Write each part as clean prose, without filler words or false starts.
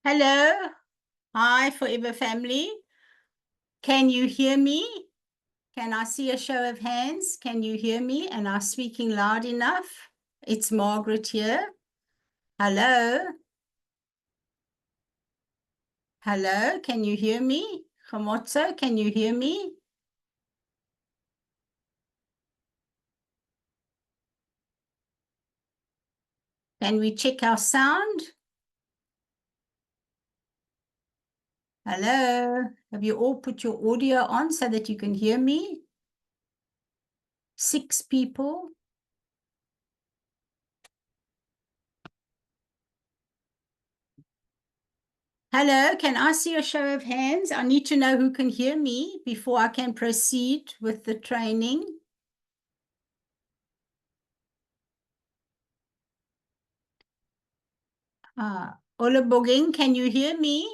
Hello. Hi, Forever family. Can you hear me? Can I see a show of hands? Can you hear me? And I'm speaking loud enough? It's Margaret here. Hello. Hello. Can you hear me? Chamotso, can you hear me? Can we check our sound? Hello. Have you all put your audio on so that you can hear me? 6 people. Hello, can I see a show of hands? I need to know who can hear me before I can proceed with the training. Olabogeng, can you hear me?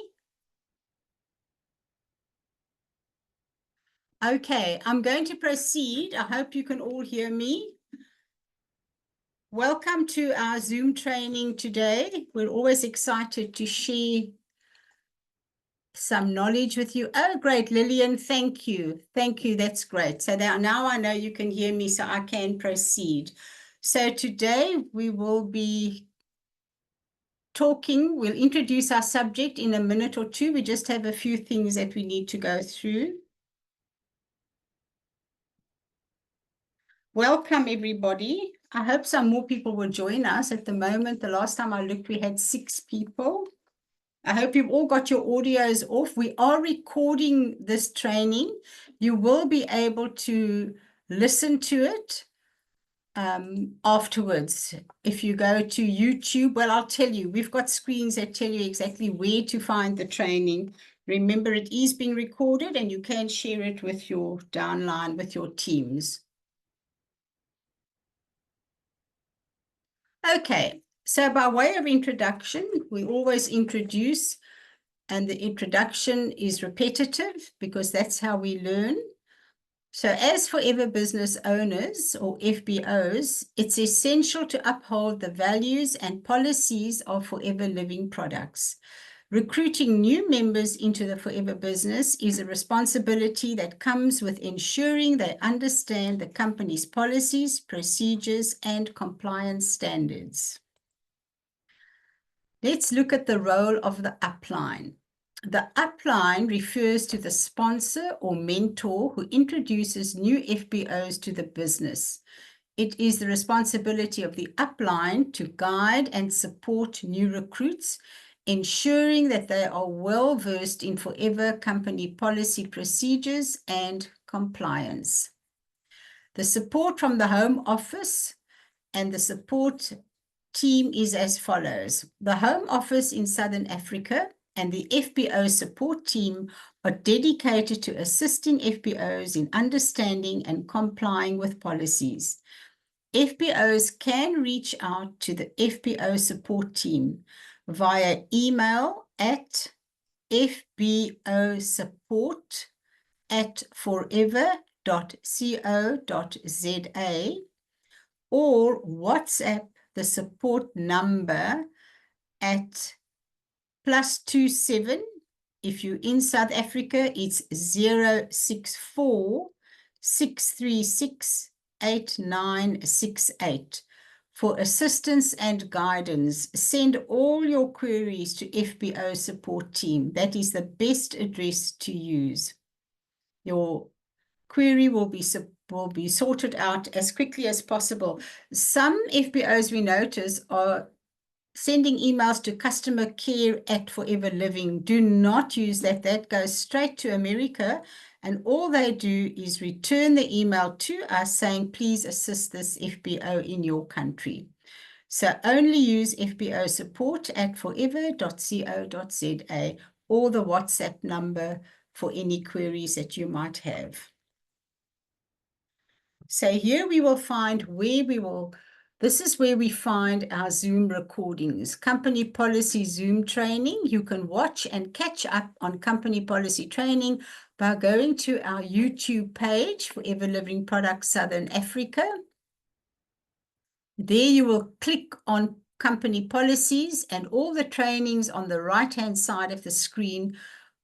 Okay, I'm going to proceed. I hope you can all hear me. Welcome to our Zoom training today. We're always excited to share some knowledge with you. Oh, great, Lillian, thank you. Thank you, that's great. So now I know you can hear me, so I can proceed. So today we will be talking, we'll introduce our subject in a minute or two. We just have a few things that we need to go through. Welcome, everybody. I hope some more people will join us. At the moment, the last time I looked, we had 6 people. I hope you've all got your audios off. We are recording this training. You will be able to listen to it afterwards. If you go to YouTube, well, I'll tell you, we've got screens that tell you exactly where to find the training. Remember, it is being recorded and you can share it with your downline, with your teams. Okay, so by way of introduction, we always introduce, and the introduction is repetitive because that's how we learn. So as Forever Business Owners or FBOs, it's essential to uphold the values and policies of Forever Living Products. Recruiting new members into the Forever business is a responsibility that comes with ensuring they understand the company's policies, procedures, and compliance standards. Let's look at the role of the upline. The upline refers to the sponsor or mentor who introduces new FBOs to the business. It is the responsibility of the upline to guide and support new recruits, ensuring that they are well versed in Forever company policy procedures and compliance. The support from the Home Office and the support team is as follows. The Home Office in Southern Africa and the FBO support team are dedicated to assisting FBOs in understanding and complying with policies. FBOs can reach out to the FBO support team via email at fbosupport@forever.co.za or WhatsApp the support number at +27. If you're in South Africa, it's 064 636 8968. For assistance and guidance, send all your queries to FBO support team. That is the best address to use. Your query will be sorted out as quickly as possible. Some FBOs we notice are sending emails to customer care@Forever Living. Do not use that. That goes straight to America. And all they do is return the email to us saying, please assist this FBO in your country. So only use FBO support@forever.co.za or the WhatsApp number for any queries that you might have. So here we will find this is where we find our Zoom recordings, company policy Zoom training. You can watch and catch up on company policy training by going to our YouTube page, Forever Living Products Southern Africa. There you will click on company policies, and all the trainings on the right-hand side of the screen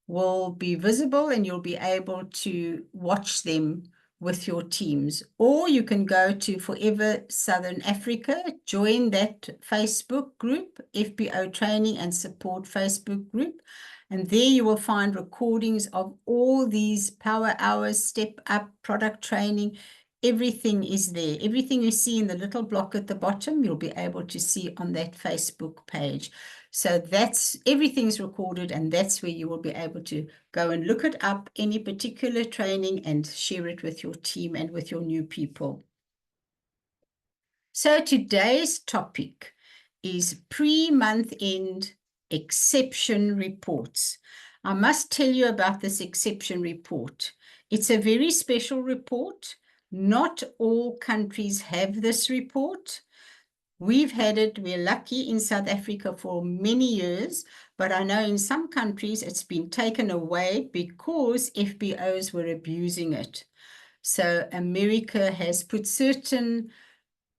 will be visible, and you'll be able to watch them with your teams. Or you can go to Forever Southern Africa, join that Facebook group, FBO Training and Support Facebook group, and there you will find recordings of all these power hours, step up, product training. Everything is there. Everything you see in the little block at the bottom, you'll be able to see on that Facebook page. So everything's recorded, and that's where you will be able to go and look it up, any particular training, and share it with your team and with your new people. So today's topic is pre-month end exception reports. I must tell you about this exception report. It's a very special report. Not all countries have this report. We've had it, we're lucky in South Africa for many years, but I know in some countries it's been taken away because FBOs were abusing it. So America has put certain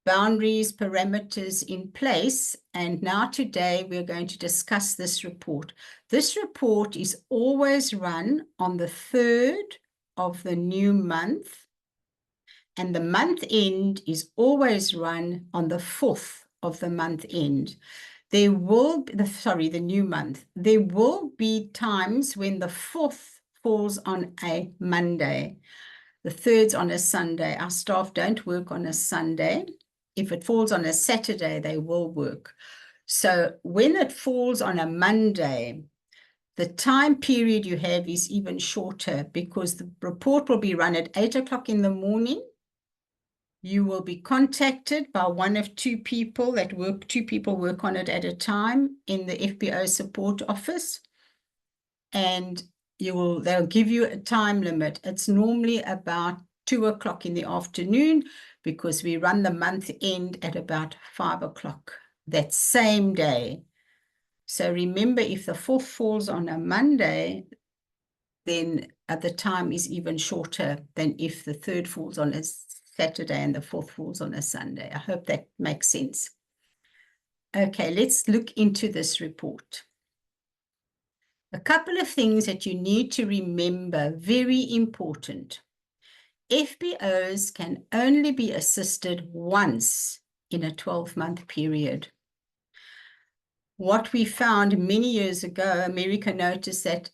boundaries, parameters in place, and now today we're going to discuss this report. This report is always run on the 3rd of the new month, and the month end is always run on the 4th of the month end. There will be, the new month. There will be times when the 4th falls on a Monday. The 3rd's on a Sunday. Our staff don't work on a Sunday. If it falls on a Saturday, they will work. So when it falls on a Monday, the time period you have is even shorter because the report will be run at 8 o'clock in the morning. You will be contacted by one of two people work on it at a time in the FBO support office, and they'll give you a time limit. It's normally about 2 o'clock in the afternoon because we run the month end at about 5 o'clock that same day. So remember, if the 4th falls on a Monday, then the time is even shorter than if the 3rd falls on a Saturday and the 4th falls on a Sunday. I hope that makes sense. Okay, let's look into this report. A couple of things that you need to remember, very important. FBOs can only be assisted once in a 12-month period. What we found many years ago, America noticed that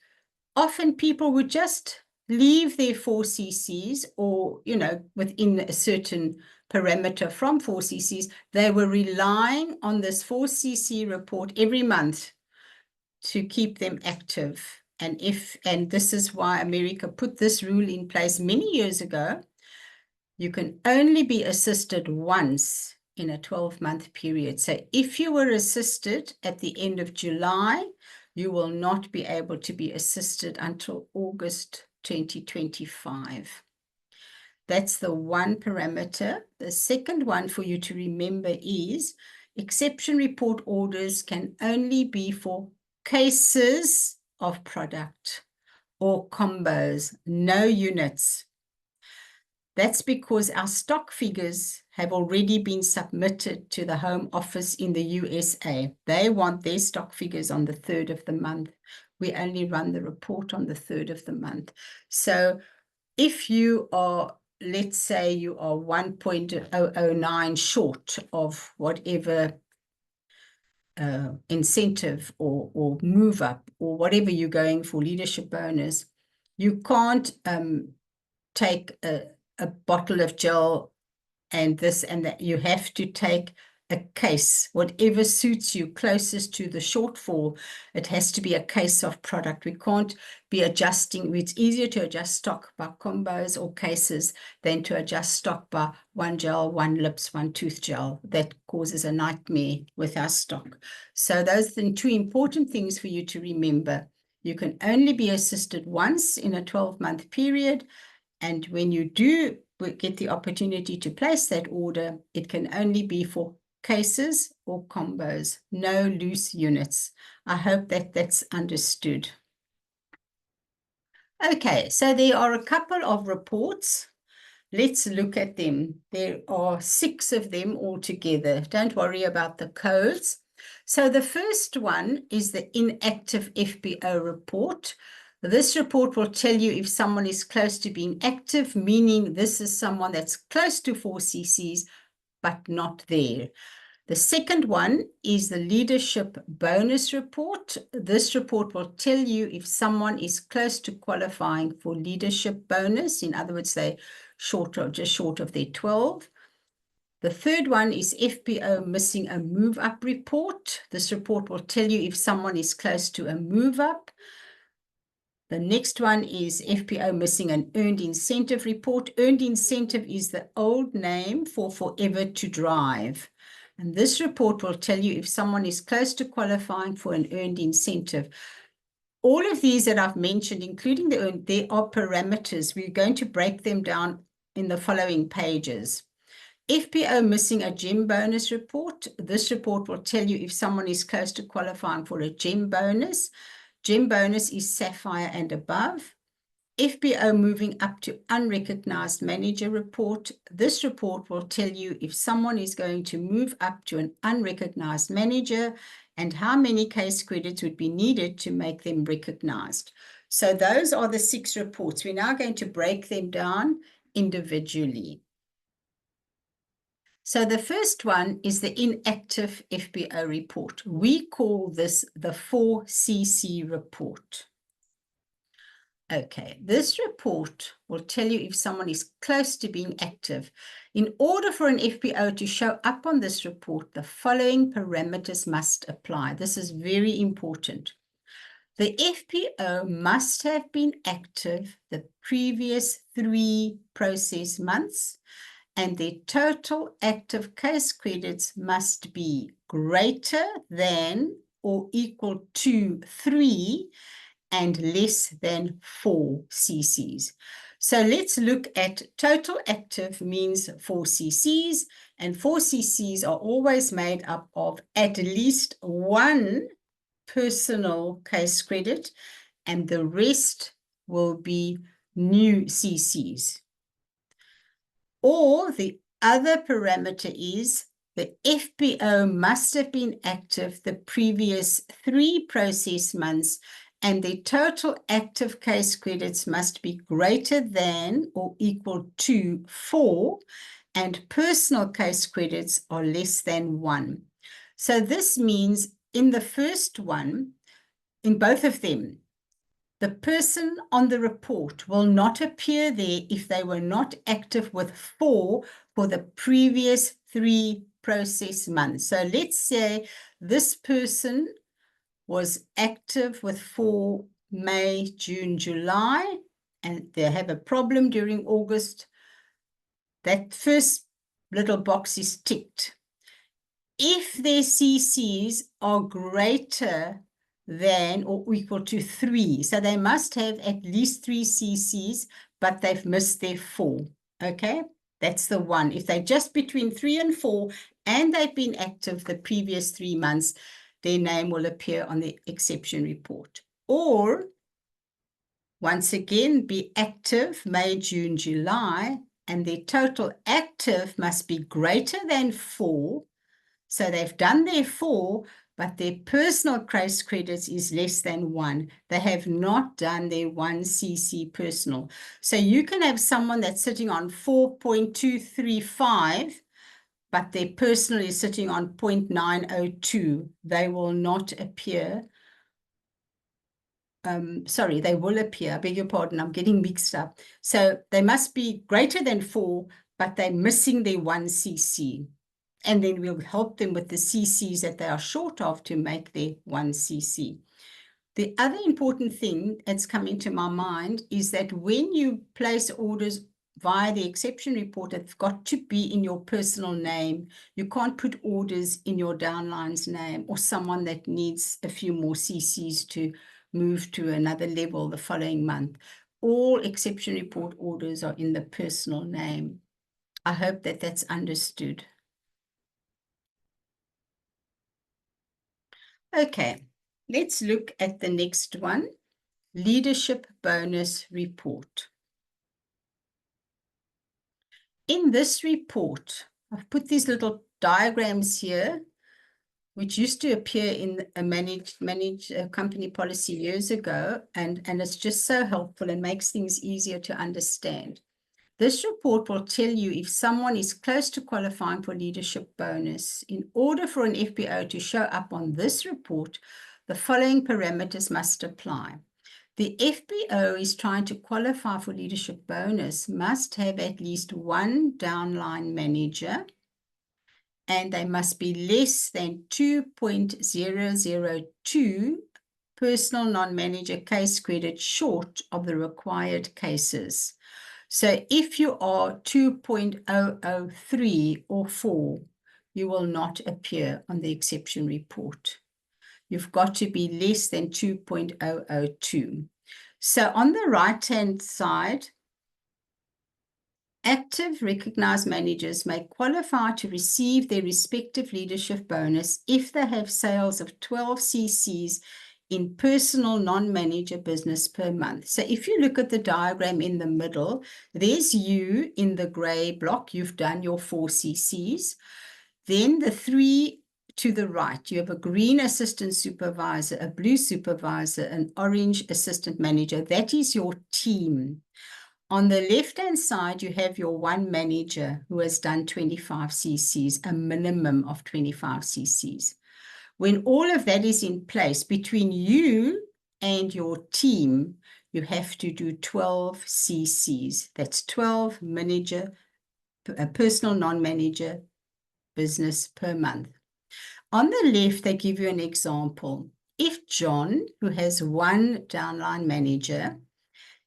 often people would just leave their 4CCs or, within a certain parameter from 4CCs, they were relying on this 4CC report every month to keep them active. And this is why America put this rule in place many years ago. You can only be assisted once in a 12-month period. So if you were assisted at the end of July, you will not be able to be assisted until August 2025. That's the one parameter. The second one for you to remember is exception report orders can only be for cases of product or combos, no units. That's because our stock figures have already been submitted to the Home Office in the USA. They want their stock figures on the 3rd of the month. We only run the report on the 3rd of the month. So if you are, let's say you are 1.009 short of whatever incentive or move up or whatever you're going for, leadership bonus, you can't take a bottle of gel and this and that. You have to take a case, whatever suits you closest to the shortfall. It has to be a case of product. We can't be adjusting. It's easier to adjust stock by combos or cases than to adjust stock by one gel, one lips, one tooth gel. That causes a nightmare with our stock. So those are the two important things for you to remember. You can only be assisted once in a 12-month period. And when you do get the opportunity to place that order, it can only be for cases or combos, no loose units. I hope that that's understood. Okay, so there are a couple of reports. Let's look at them. There are 6 of them altogether. Don't worry about the codes. So the first one is the inactive FBO report. This report will tell you if someone is close to being active, meaning this is someone that's close to 4 cc's, but not there. The second one is the leadership bonus report. This report will tell you if someone is close to qualifying for leadership bonus. In other words, they're just short of their 12. The third one is FBO missing a move up report. This report will tell you if someone is close to a move up. The next one is FBO missing an earned incentive report. Earned incentive is the old name for forever to drive. And this report will tell you if someone is close to qualifying for an earned incentive. All of these that I've mentioned, including the earned, there are parameters. We're going to break them down in the following pages. FBO missing a GEM bonus report. This report will tell you if someone is close to qualifying for a GEM bonus. GEM bonus is Sapphire and above. FBO moving up to unrecognized manager report. This report will tell you if someone is going to move up to an unrecognized manager and how many case credits would be needed to make them recognized. So those are the 6 reports. We're now going to break them down individually. So the first one is the inactive FBO report. We call this the 4cc report. Okay, this report will tell you if someone is close to being active. In order for an FBO to show up on this report, the following parameters must apply. This is very important. The FBO must have been active the previous 3 process months, and their total active case credits must be greater than or equal to 3 and less than 4 cc's. So let's look at total active means 4 cc's, and 4 cc's are always made up of at least 1 personal case credit, and the rest will be new cc's. Or the other parameter is the FBO must have been active the previous 3 process months, and the total active case credits must be greater than or equal to 4, and personal case credits are less than 1. So this means in the first one, in both of them, the person on the report will not appear there if they were not active with 4 for the previous 3 process months. So let's say this person was active with 4 May, June, July, and they have a problem during August. That first little box is ticked. If their cc's are greater than or equal to 3, so they must have at least 3 cc's, but they've missed their 4. Okay, that's the one. If they're just between 3 and 4 and they've been active the previous 3 months, their name will appear on the exception report. Or once again, be active May, June, July, and their total active must be greater than 4. So they've done their 4, but their personal case credits is less than 1. They have not done their 1 cc personal. So you can have someone that's sitting on 4.235, but their personal is sitting on 0.902. They will not appear. Sorry, they will appear. I beg your pardon, I'm getting mixed up. So they must be greater than 4, but they're missing their 1 cc. And then we'll help them with the cc's that they are short of to make their 1 cc. The other important thing that's coming to my mind is that when you place orders via the exception report, it's got to be in your personal name. You can't put orders in your downline's name or someone that needs a few more cc's to move to another level the following month. All exception report orders are in the personal name. I hope that that's understood. Okay, let's look at the next one, leadership bonus report. In this report, I've put these little diagrams here, which used to appear in a managed company policy years ago, and it's just so helpful and makes things easier to understand. This report will tell you if someone is close to qualifying for leadership bonus. In order for an FBO to show up on this report, the following parameters must apply. The FBO is trying to qualify for leadership bonus must have at least one downline manager, and they must be less than 2.002 personal non-manager case credit short of the required cases. So if you are 2.003 or 4, you will not appear on the exception report. You've got to be less than 2.002. So on the right-hand side, active recognized managers may qualify to receive their respective leadership bonus if they have sales of 12 cc's in personal non-manager business per month. So if you look at the diagram in the middle, there's you in the gray block. You've done your 4 cc's. Then the 3 to the right, you have a green assistant supervisor, a blue supervisor, an orange assistant manager. That is your team. On the left-hand side, you have your one manager who has done 25 cc's, a minimum of 25 cc's. When all of that is in place, between you and your team, you have to do 12 cc's. That's 12 personal non-manager business per month. On the left, they give you an example. If John, who has one downline manager,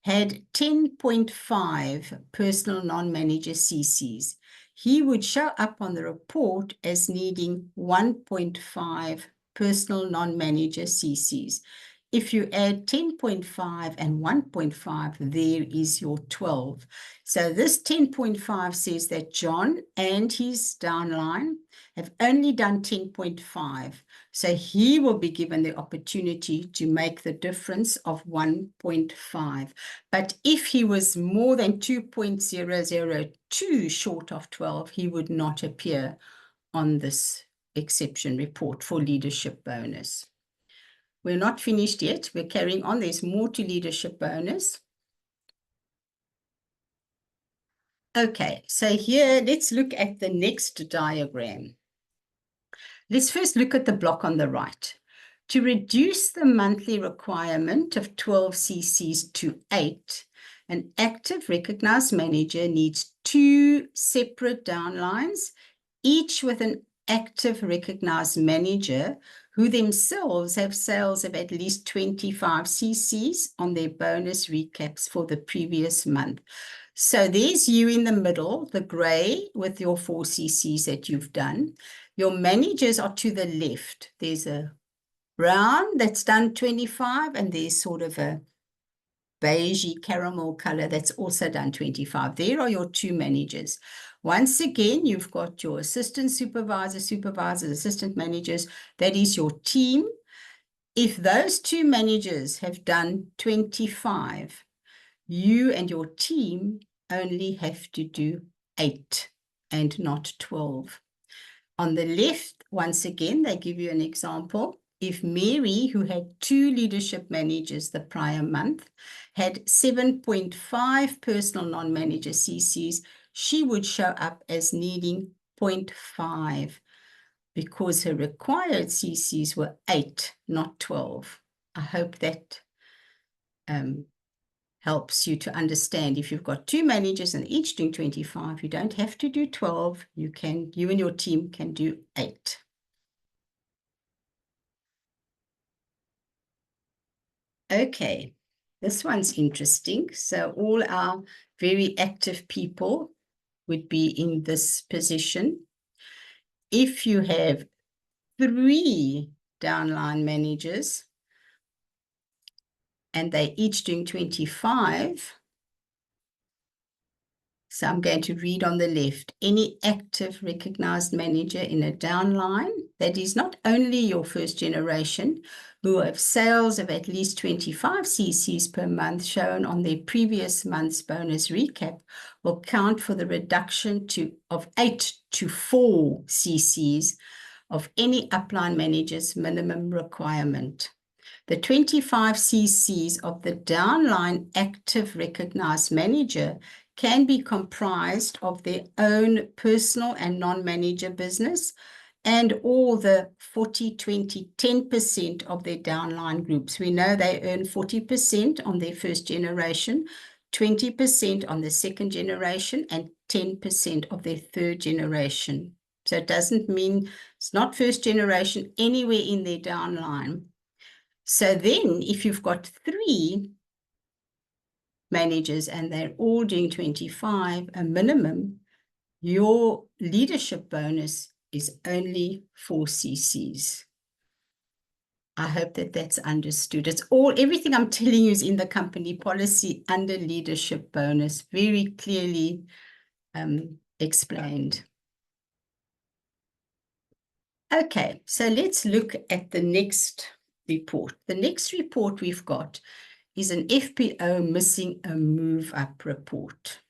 had 10.5 personal non-manager cc's, he would show up on the report as needing 1.5 personal non-manager cc's. If you add 10.5 and 1.5, there is your 12. So this 10.5 says that John and his downline have only done 10.5. So he will be given the opportunity to make the difference of 1.5. But if he was more than 2.002 short of 12, he would not appear on this exception report for leadership bonus. We're not finished yet. We're carrying on. There's more to leadership bonus. Okay, so here, let's look at the next diagram. Let's first look at the block on the right. To reduce the monthly requirement of 12 cc's to 8, an active recognized manager needs 2 separate downlines, each with an active recognized manager who themselves have sales of at least 25 cc's on their bonus recaps for the previous month. So there's you in the middle, the gray with your 4 cc's that you've done. Your managers are to the left. There's a brown that's done 25, and there's sort of a beigey caramel color that's also done 25. There are your 2 managers. Once again, you've got your assistant supervisor, supervisors, assistant managers. That is your team. If those 2 managers have done 25, you and your team only have to do 8 and not 12. On the left, once again, they give you an example. If Mary, who had 2 leadership managers the prior month, had 7.5 personal non-manager cc's, she would show up as needing 0.5 because her required cc's were 8, not 12. I hope that helps you to understand. If you've got 2 managers and each doing 25, you don't have to do 12. You and your team can do 8. Okay, this one's interesting. So all our very active people would be in this position. If you have 3 downline managers and they're each doing 25, so I'm going to read on the left. Any active recognized manager in a downline that is not only your first generation, who have sales of at least 25 cc's per month shown on their previous month's bonus recap will count for the reduction of 8 to 4 cc's of any upline manager's minimum requirement. The 25 cc's of the downline active recognized manager can be comprised of their own personal and non-manager business and all the 40, 20, 10% of their downline groups. We know they earn 40% on their first generation, 20% on the second generation, and 10% of their third generation. So it doesn't mean it's not first generation anywhere in their downline. So then if you've got 3 managers and they're all doing 25, a minimum, your leadership bonus is only 4 cc's. I hope that that's understood. It's everything I'm telling you is in the company policy under leadership bonus, very clearly explained. Okay, so let's look at the next report. The next report we've got is an FBO missing a move up report.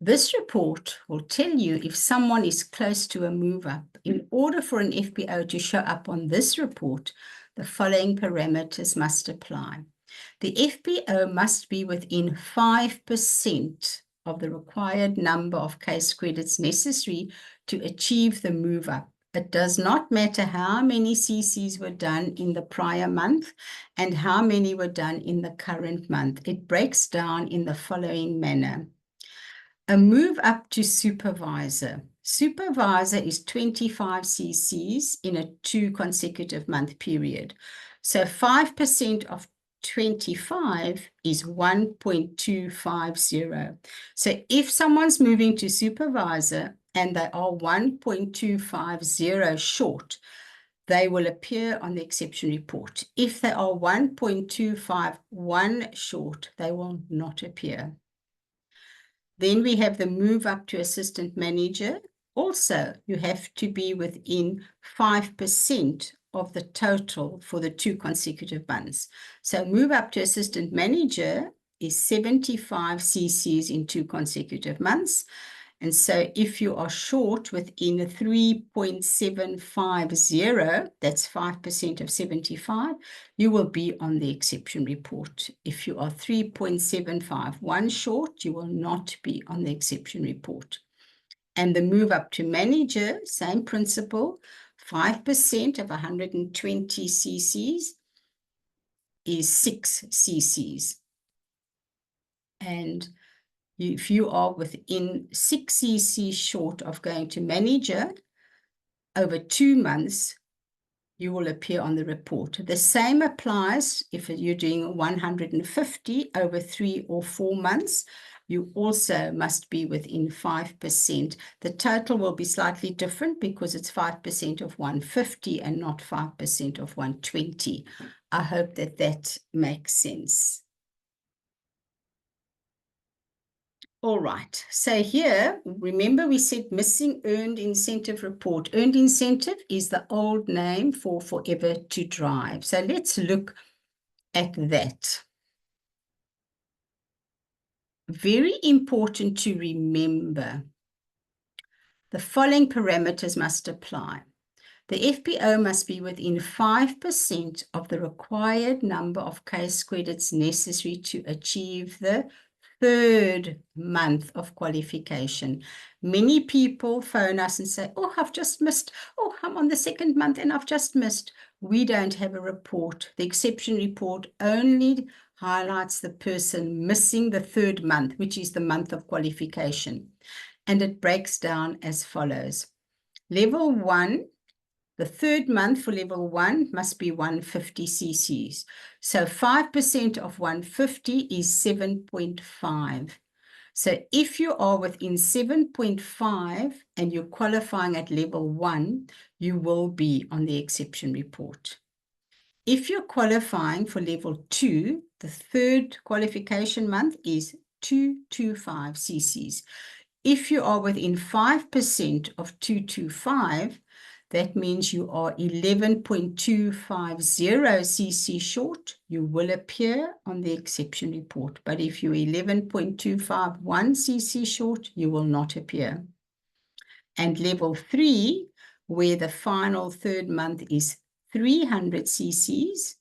This report will tell you if someone is close to a move up. In order for an FBO to show up on this report, the following parameters must apply. The FBO must be within 5% of the required number of case credits necessary to achieve the move up. It does not matter how many cc's were done in the prior month and how many were done in the current month. It breaks down in the following manner. A move up to supervisor. Supervisor is 25 cc's in a 2 consecutive month period. So 5% of 25 is 1.250. So if someone's moving to supervisor and they are 1.250 short, they will appear on the exception report. If they are 1.251 short, they will not appear. Then we have the move up to assistant manager. Also, you have to be within 5% of the total for the 2 consecutive months. So move up to assistant manager is 75 cc's in 2 consecutive months. And so if you are short within 3.750, that's 5% of 75, you will be on the exception report. If you are 3.751 short, you will not be on the exception report. And the move up to manager, same principle, 5% of 120 cc's is 6 cc's. And if you are within 6 cc's short of going to manager over 2 months, you will appear on the report. The same applies if you're doing 150 over 3 or 4 months. You also must be within 5%. The total will be slightly different because it's 5% of 150 and not 5% of 120. I hope that that makes sense. All right, so here, remember we said missing earned incentive report. Earned incentive is the old name for forever to drive. So let's look at that. Very important to remember. The following parameters must apply. The FBO must be within 5% of the required number of case credits necessary to achieve the 3rd month of qualification. Many people phone us and say, oh, I've just missed. Oh, I'm on the 2nd month and I've just missed. We don't have a report. The exception report only highlights the person missing the 3rd month, which is the month of qualification. And it breaks down as follows. Level 1, the 3rd month for level 1 must be 150 cc's. So 5% of 150 is 7.5. So if you are within 7.5 and you're qualifying at level 1, you will be on the exception report. If you're qualifying for level 2, the 3rd qualification month is 225 cc's. If you are within 5% of 225, that means you are 11.250 cc short, you will appear on the exception report. But if you're 11.251 cc short, you will not appear. And level 3, where the final third month is 300 cc's,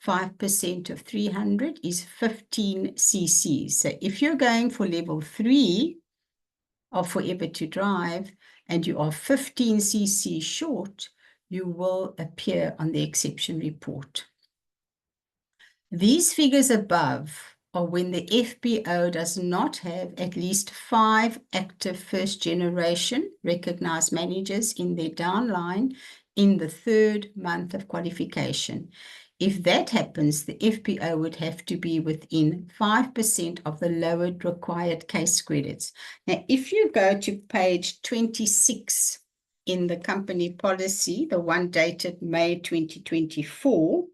5% of 300 is 15 cc's. So if you're going for level 3 of Forever to Drive and you are 15 cc short, you will appear on the exception report. These figures above are when the FBO does not have at least 5 active first-generation recognized managers in their downline in the third month of qualification. If that happens, the FBO would have to be within 5% of the lowered required case credits. Now, if you go to page 26 in the company policy, the one dated May 2024,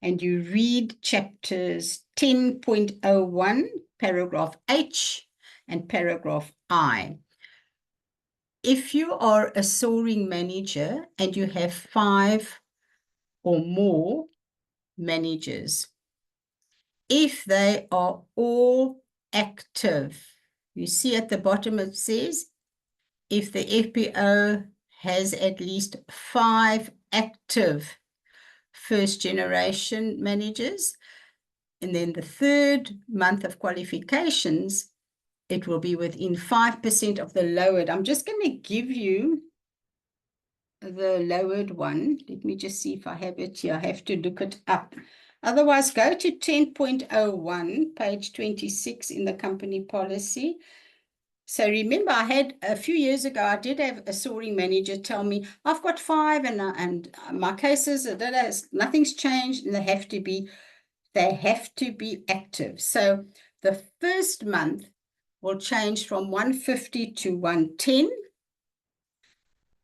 and you read chapters 10.01, paragraph H, and paragraph I. If you are a soaring manager and you have 5 or more managers, if they are all active, you see at the bottom it says, if the FBO has at least 5 active first generation managers, and then the third month of qualifications, it will be within 5% of the lowered. I'm just going to give you the lowered one. Let me just see if I have it here. I have to look it up. Otherwise, go to 10.01, page 26 in the company policy. So remember, I had a few years ago, I did have a soaring manager tell me, I've got 5 and my cases, nothing's changed, and they have to be active. So the first month will change from 150 to 110,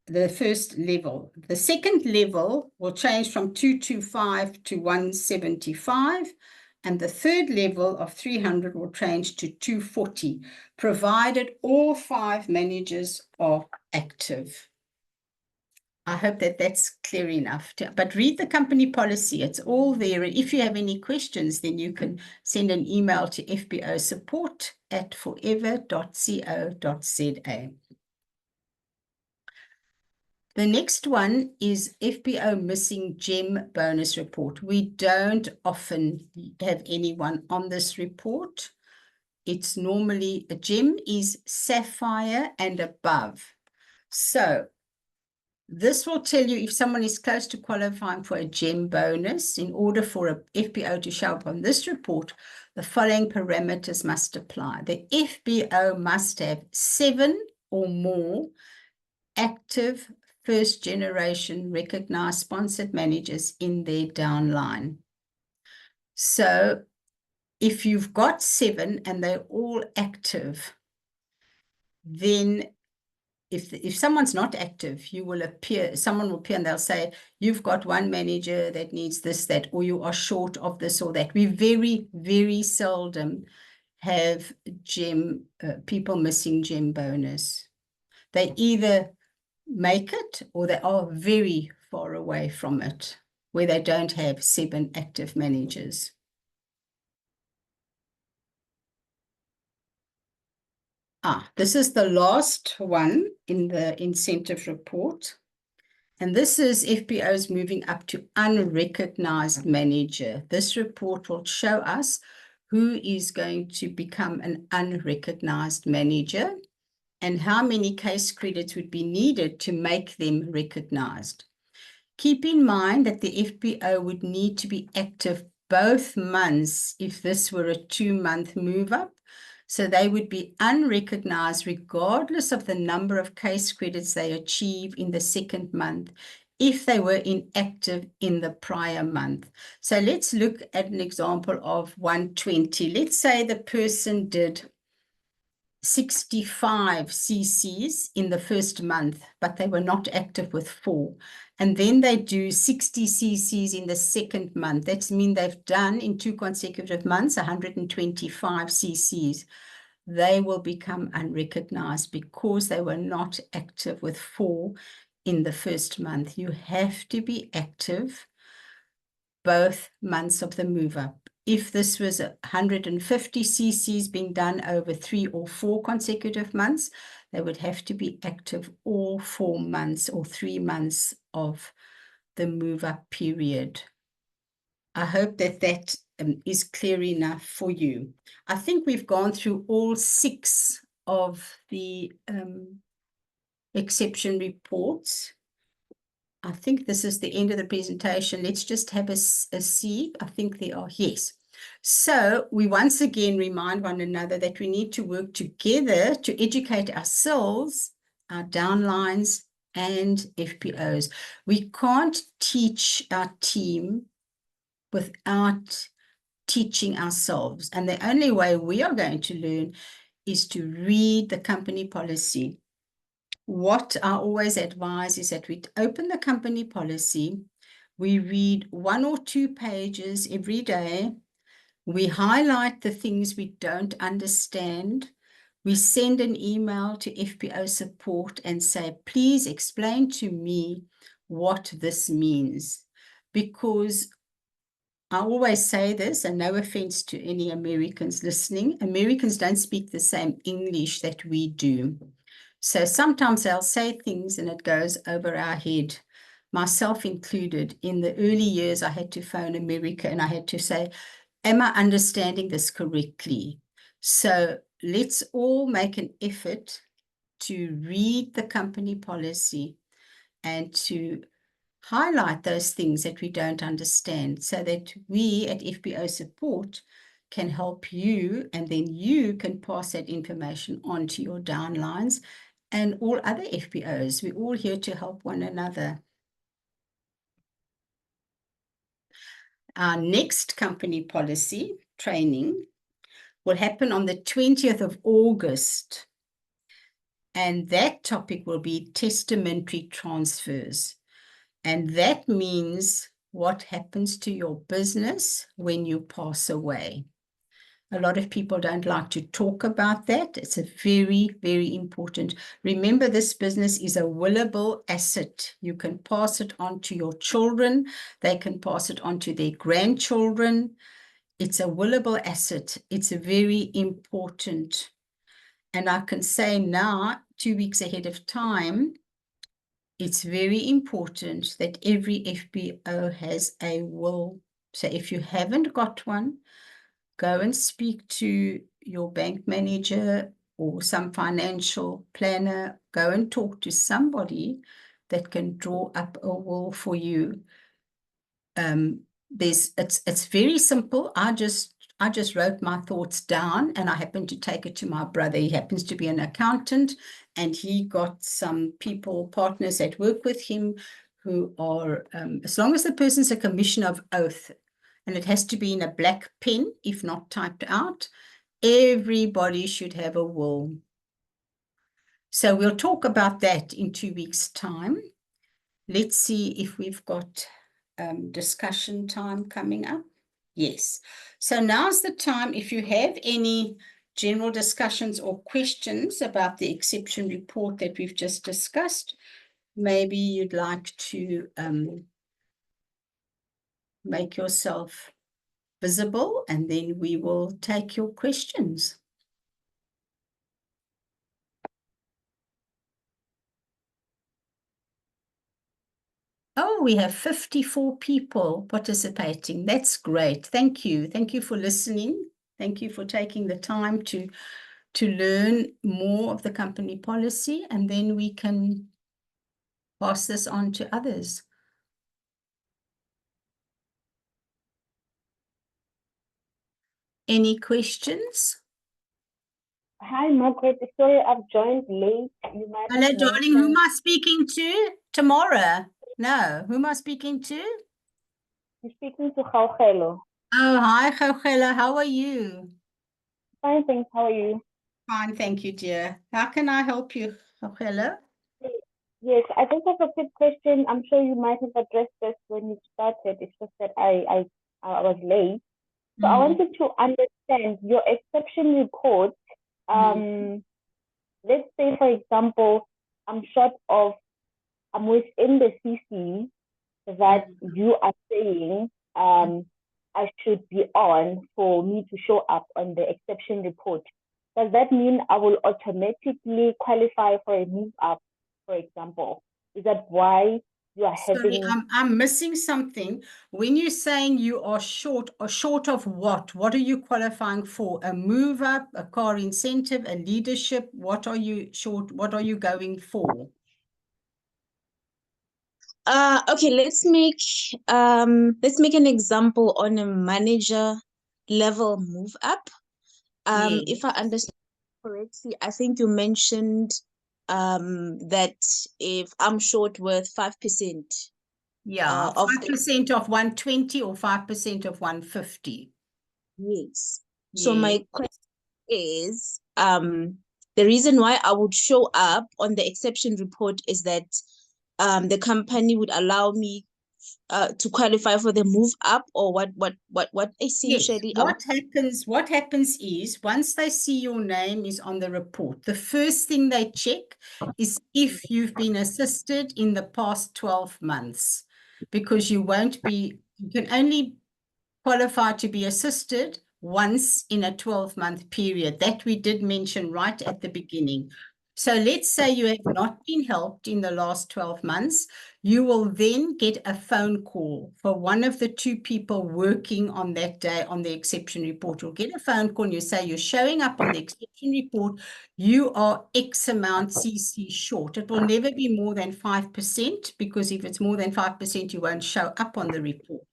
the first level. The second level will change from 225 to 175, and the third level of 300 will change to 240, provided all 5 managers are active. I hope that that's clear enough. But read the company policy. It's all there. And if you have any questions, then you can send an email to fbosupport@forever.co.za. The next one is FBO missing gem bonus report. We don't often have anyone on this report. It's normally, a gem is sapphire and above. So this will tell you if someone is close to qualifying for a gem bonus. In order for a FBO to show up on this report, the following parameters must apply. The FBO must have 7 or more active first-generation recognized sponsored managers in their downline. So if you've got 7 and they're all active, then if someone's not active, someone will appear and they'll say, you've got 1 manager that needs this, that, or you are short of this or that. We very, very seldom have people missing gem bonus. They either make it or they are very far away from it, where they don't have 7 active managers. This is the last one in the incentive report. And this is FBOs moving up to unrecognized manager. This report will show us who is going to become an unrecognized manager and how many case credits would be needed to make them recognized. Keep in mind that the FBO would need to be active both months if this were a 2-month move up. So they would be unrecognized regardless of the number of case credits they achieve in the second month if they were inactive in the prior month. So let's look at an example of 120. Let's say the person did 65 cc's in the first month, but they were not active with 4. And then they do 60 cc's in the second month. That means they've done in 2 consecutive months 125 cc's. They will become unrecognized because they were not active with 4 in the first month. You have to be active both months of the move up. If this was 150 cc's being done over 3 or 4 consecutive months, they would have to be active all 4 months or 3 months of the move up period. I hope that that is clear enough for you. I think we've gone through all 6 of the exception reports. I think this is the end of the presentation. Let's just have a see. I think there are, yes. So we once again remind one another that we need to work together to educate ourselves, our downlines, and FPOs. We can't teach our team without teaching ourselves. And the only way we are going to learn is to read the company policy. What I always advise is that we open the company policy, we read 1 or 2 pages every day, we highlight the things we don't understand, we send an email to FPO support and say, please explain to me what this means. Because I always say this, and no offense to any Americans listening, Americans don't speak the same English that we do. So sometimes they'll say things and it goes over our head, myself included. In the early years, I had to phone America and I had to say, am I understanding this correctly? So let's all make an effort to read the company policy and to highlight those things that we don't understand so that we at FPO support can help you, and then you can pass that information on to your downlines and all other FPOs. We're all here to help one another. Our next company policy training will happen on the 20th of August. And that topic will be testamentary transfers. And that means what happens to your business when you pass away. A lot of people don't like to talk about that. It's a very, very important. Remember, this business is a willable asset. You can pass it on to your children. They can pass it on to their grandchildren. It's a willable asset. It's a very important. And I can say now, 2 weeks ahead of time, it's very important that every FPO has a will. So if you haven't got one, go and speak to your bank manager or some financial planner. Go and talk to somebody that can draw up a will for you. It's very simple. I just wrote my thoughts down and I happened to take it to my brother. He happens to be an accountant and he got some partners that work with him who are, as long as the person's a commissioner of oath, and it has to be in a black pen, if not typed out, everybody should have a will. So we'll talk about that in 2 weeks' time. Let's see if we've got discussion time coming up. Yes. So now's the time. If you have any general discussions or questions about the exception report that we've just discussed, maybe you'd like to make yourself visible, and then we will take your questions. Oh, we have 54 people participating. That's great. Thank you. Thank you for listening. Thank you for taking the time to learn more of the company policy, and then we can pass this on to others. Any questions? Hi, Margaret. Sorry, I've joined late. You might Hello, have darling. Who am mentioned I speaking to? Tamara? No. Who am I speaking to? you're speaking to Gaugelo. Oh, hi, Gaugela. How are you? Fine, thanks. How are you? Fine, thank you, dear. How can I help you, Gaugela? Yes, I just have a quick question. I'm sure you might have addressed this when you started. It's just that I was late. So I wanted to understand your exception report. Let's say, for example, I'm short of I'm within the CC that you are saying I should be on for me to show up on the exception report. Does that mean I will automatically qualify for a move up, for example? Is that why you are Sorry, having? I'm missing something. When you're saying you are short, or short of what? What are you qualifying for? A move up, a car incentive, a leadership? What are you short? What are you going for? Okay, let's make an example on a manager level move up. Yes. If I understand correctly, I think you mentioned that if I'm short with 5% Yeah, of the 5% of 120 or 5% of 150. yes. So Yeah. my question is the reason why I would show up on the exception report is that the company would allow me to qualify for the move up, or what Yes, essentially what happens is once they see your name is on the report, the first thing they check is if you've been assisted in the past 12 months, because you can only qualify to be assisted once in a 12-month period. That we did mention right at the beginning. So let's say you have not been helped in the last 12 months, you will then get a phone call for one of the two people working on that day on the exception report. You'll get a phone call and you say you're showing up on the exception report, you are X amount CC short. It will never be more than 5%, because if it's more than 5%, you won't show up on the report.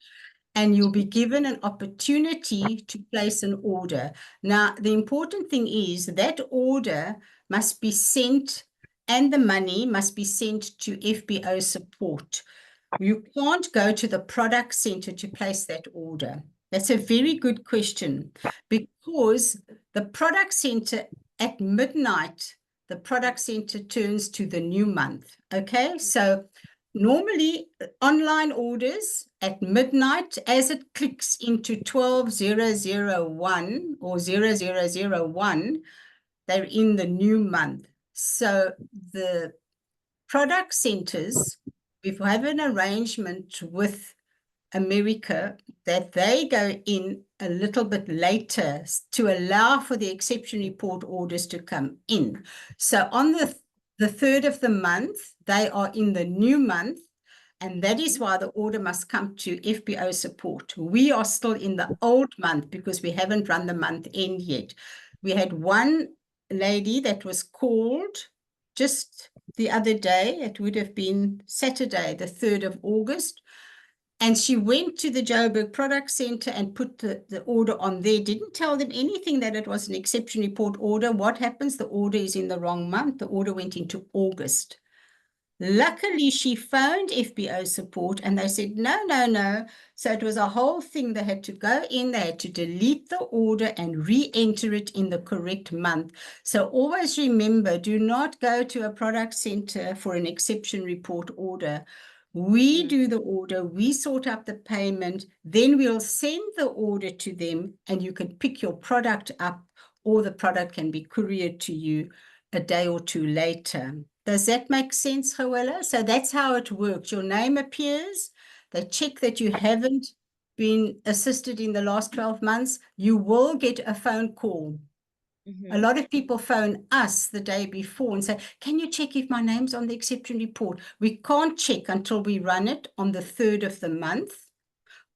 And you'll be given an opportunity to place an order. Now, the important thing is that order must be sent, and the money must be sent to FBO support. You can't go to the product center to place that order. That's a very good question, because the product center at midnight, the product center turns to the new month. Okay, so normally online orders at midnight, as it clicks into 12,001 or 0001, they're in the new month. So the product centers, we have an arrangement with America that they go in a little bit later to allow for the exception report orders to come in. So on the 3rd of the month, they are in the new month, and that is why the order must come to FBO support. We are still in the old month because we haven't run the month end yet. We had one lady that was called just the other day. It would have been Saturday, the 3rd of August. And she went to the Joburg Product Center and put the order on there. Didn't tell them anything that it was an exception report order. What happens? The order is in the wrong month. The order went into August. Luckily, she phoned FBO support and they said, no, no, no. So it was a whole thing. They had to go in, they had to delete the order and re-enter it in the correct month. So always remember, do not go to a product center for an exception report order. We do the order, we sort out the payment, then we'll send the order to them and you can pick your product up, or the product can be couriered to you a day or two later. Does that make sense, Joella? So that's how it works. Your name appears, they check that you haven't been assisted in the last 12 months, you will get a phone call. A lot of people phone us the day before and say, can you check if my name's on the exception report? We can't check until we run it on the 3rd of the month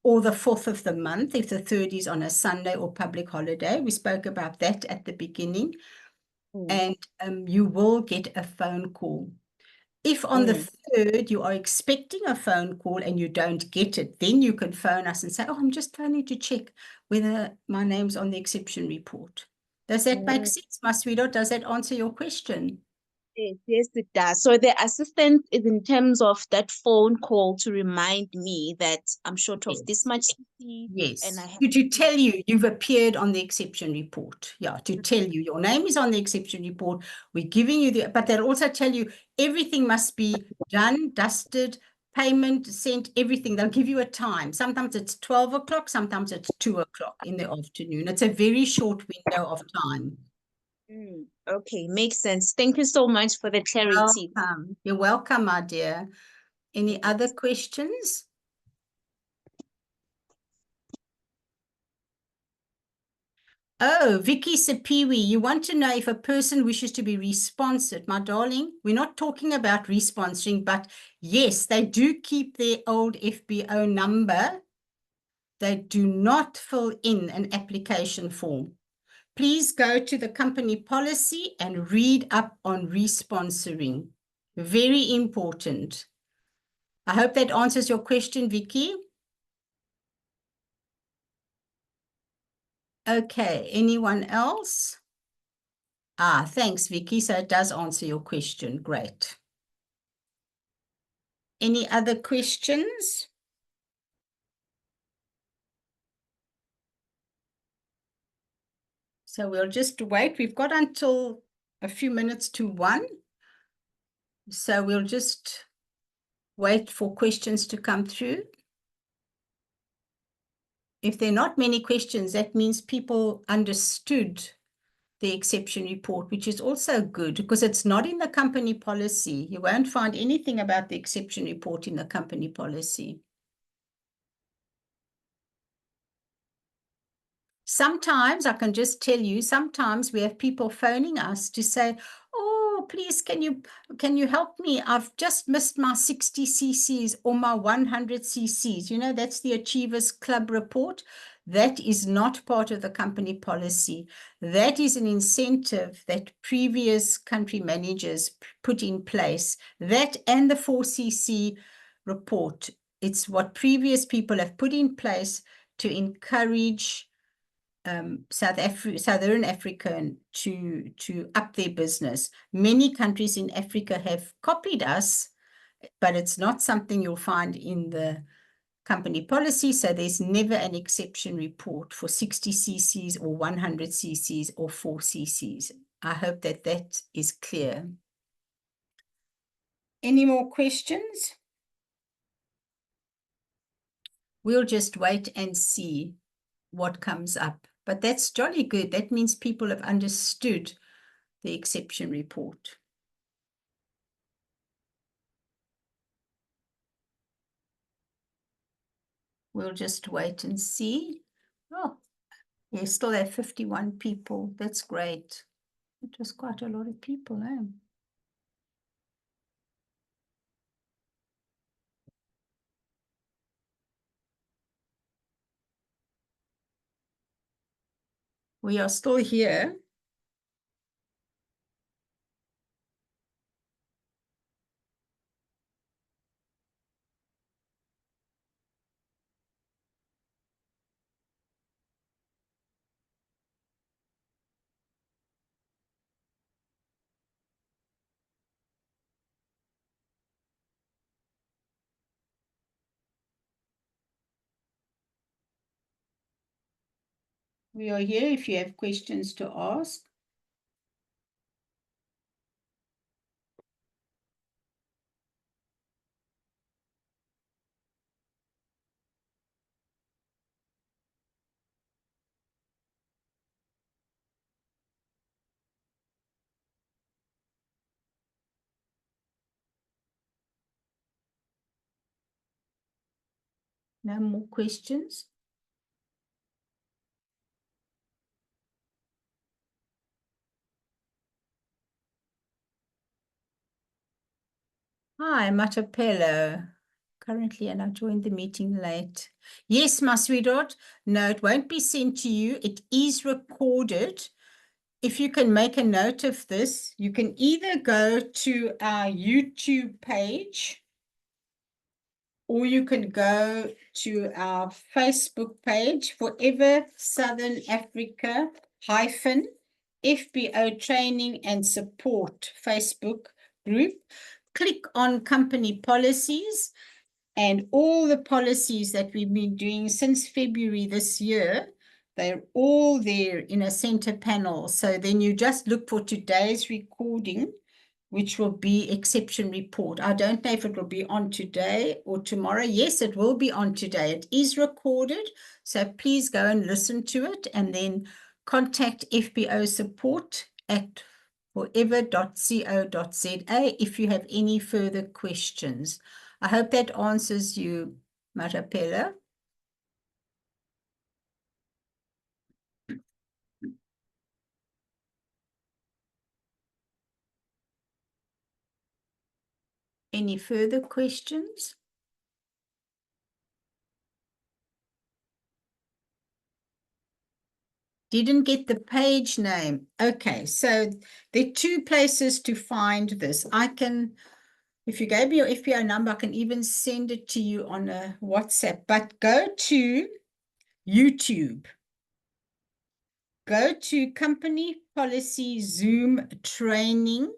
or the 4th of the month, if the 3rd is on a Sunday or public holiday. We spoke about that at the beginning. And you will get a phone call. If on the 3rd you are expecting a phone call and you don't get it, then you can phone us and say, oh, I'm just phoning to check whether my name's on the exception report. Does that make sense, my sweetheart? Does that answer your question? Yes, it does. So the assistant is in terms of that phone call to remind me that I'm short of this much CC, Yes. and I have To tell you you've appeared on the exception report. Yeah, to tell you your name is on the exception report. We're giving you but they'll also tell you everything must be done, dusted, payment sent, everything. They'll give you a time. Sometimes it's 12 o'clock, sometimes it's 2 o'clock in the afternoon. It's a very short window of time. Okay, makes sense. Thank you so much for the clarity. You're welcome, my dear. Any other questions? Oh, Vicky Sapiwi, you want to know if a person wishes to be responsored. My darling, we're not talking about responsoring, but yes, they do keep their old FBO number. They do not fill in an application form. Please go to the company policy and read up on responsoring. Very important. I hope that answers your question, Vicky. Okay, anyone else? Thanks, Vicky. So it does answer your question. Great. Any other questions? So we'll just wait. We've got until a few minutes to 1. So we'll just wait for questions to come through. If there are not many questions, that means people understood the exception report, which is also good because it's not in the company policy. You won't find anything about the exception report in the company policy. Sometimes, I can just tell you, sometimes we have people phoning us to say, oh, please, can you help me? I've just missed my 60 cc's or my 100 cc's. You know, that's the Achievers Club report. That is not part of the company policy. That is an incentive that previous country managers put in place. That and the 4cc report. It's what previous people have put in place to encourage Southern Africa to up their business. Many countries in Africa have copied us, but it's not something you'll find in the company policy. So there's never an exception report for 60 cc's or 100 cc's or 4 cc's. I hope that that is clear. Any more questions? We'll just wait and see what comes up. But that's jolly good. That means people have understood the exception report. We'll just wait and see. Oh, you still have 51 people. That's great. It was quite a lot of people, eh? We are still here. We are here if you have questions to ask. No more questions? Hi, Matapelo. Currently, and I joined the meeting late. Yes, my sweetheart. No, it won't be sent to you. It is recorded. If you can make a note of this, you can either go to our YouTube page or you can go to our Facebook page, Forever Southern Africa FBO Training and Support Facebook group. Click on company policies, and all the policies that we've been doing since February this year, they're all there in a center panel. So then you just look for today's recording, which will be exception report. I don't know if it will be on today or tomorrow. Yes, it will be on today. It is recorded. So please go and listen to it and then contact FBO support support@forever.co.za if you have any further questions. I hope that answers you, Marapela. Any further questions? Didn't get the page name. Okay, so there are two places to find this. I can, if you gave me your FPO number, I can even send it to you on a WhatsApp, but go to YouTube. Go to Company Policy Zoom Training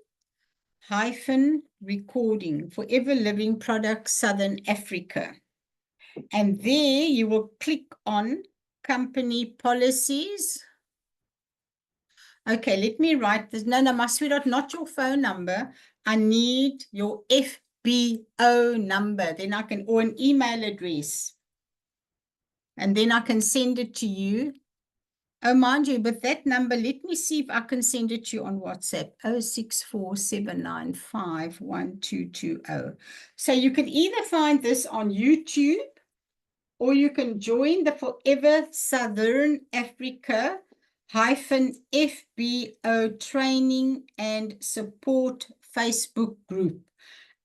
_recording Forever Living Products Southern Africa. And there you will click on Company Policies. Okay, let me write this. No, my sweetheart, not your phone number. I need your FBO number. Then I can, or an email address. And then I can send it to you. Oh, mind you, but that number, let me see if I can send it to you on WhatsApp. 0647951220. So you can either find this on YouTube, or you can join the Forever Southern Africa -FBO training and support Facebook group.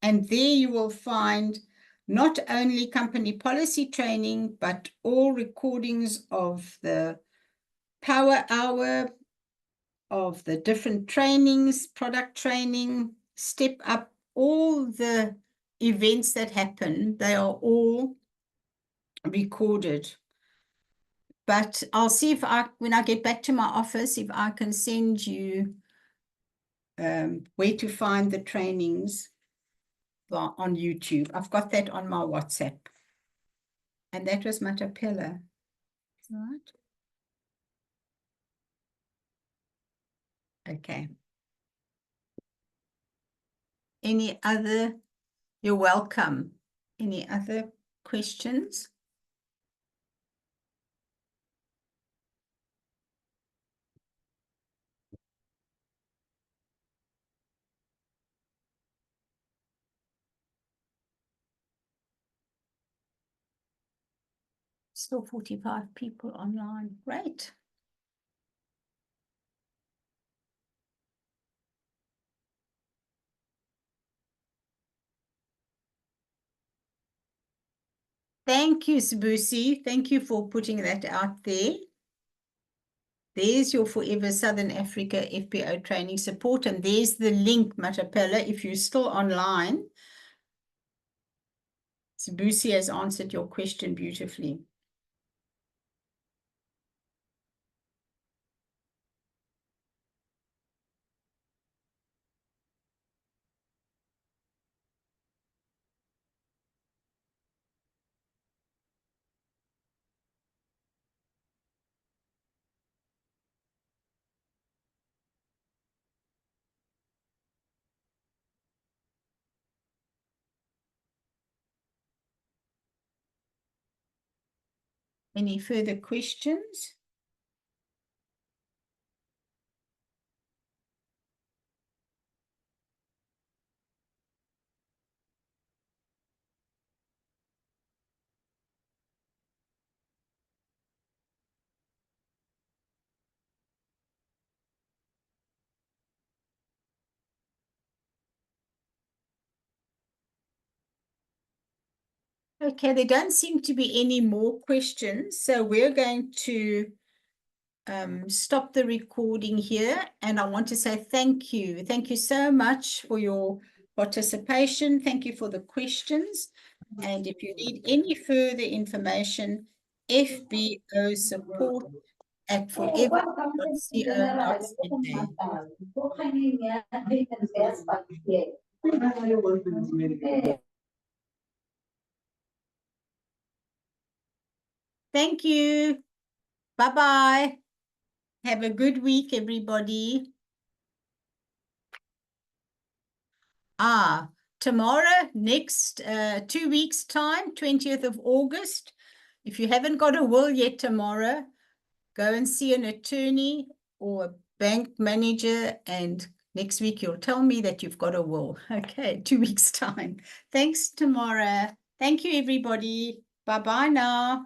And there you will find not only company policy training, but all recordings of the power hour, of the different trainings, product training, step up, all the events that happen, they are all recorded. But I'll see if when I get back to my office, if I can send you where to find the trainings on YouTube. I've got that on my WhatsApp. And that was Matapela, right? Okay. Any other? You're welcome. Any other questions? Still 45 people online. Great. Thank you, Sibusi. Thank you for putting that out there. There's your Forever Southern Africa FBO training support, and there's the link, Matapela, if you're still online. Sibusi has answered your question beautifully. Any further questions? Okay, there don't seem to be any more questions, so we're going to stop the recording here, and I want to say thank you. Thank you so much for your participation. Thank you for the questions. And if you need any further information, FBO support at forever.co.za. Thank you. Bye-bye. Have a good week, everybody. Tomorrow, next 2 weeks' time, 20th of August. If you haven't got a will yet tomorrow, go and see an attorney or a bank manager, and next week you'll tell me that you've got a will. Okay, 2 weeks' time. Thanks, Tamara. Thank you, everybody. Bye-bye now.